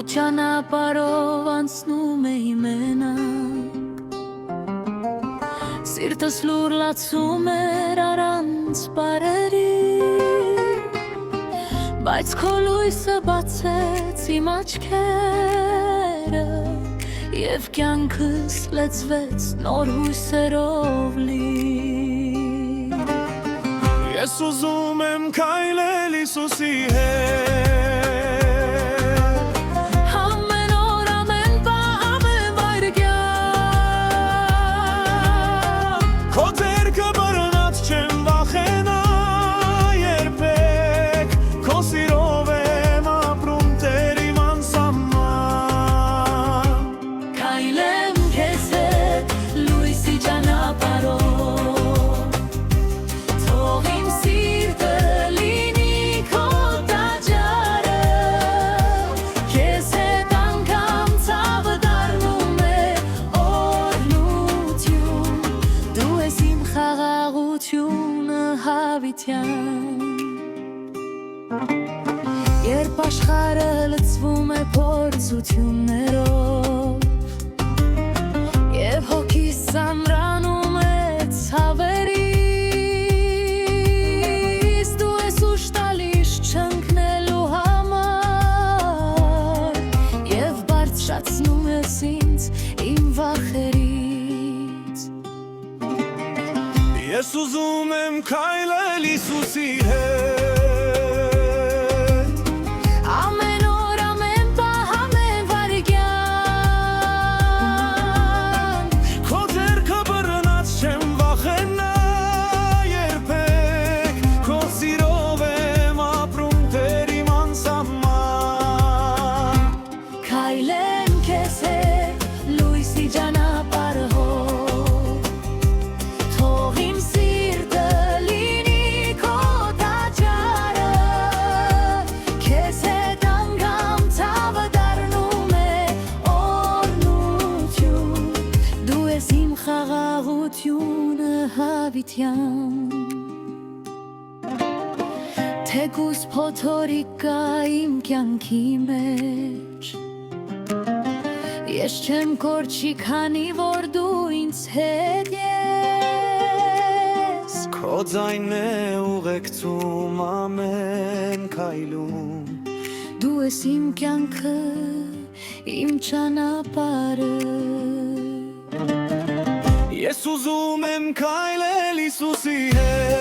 ճանապարհով անցնում էի մենակ, սիրտս լուր լացում էր առանց բարերի, բայց քո լույսը բացեց իմ աչքերը, և կյանքս լեցվեց նոր հույսերով լի։ Ես ուզում եմ քայլել Հիսուսի հետ, երբ աշխարհը լցվում է փորձություններով և հոգիս ամրանում է ցավերից, դու ես ուժ տալիս չընկնելու համար և բարձրացնում ես ինձ իմ վախերից։ Ես ուզում եմ քայլել Հիսուսի հետ, թեկուզ փոթորիկ կա իմ կյանքի մեջ, ես չեմ կորչի, քանի որ դու ինձ հետ ես, քո ձայնն է ուղեկցում ամեն քայլում, դու ես իմ կյանքը, իմ ճանապարհը։ Ես ուզում եմ քայլել Հիսուսի հետ,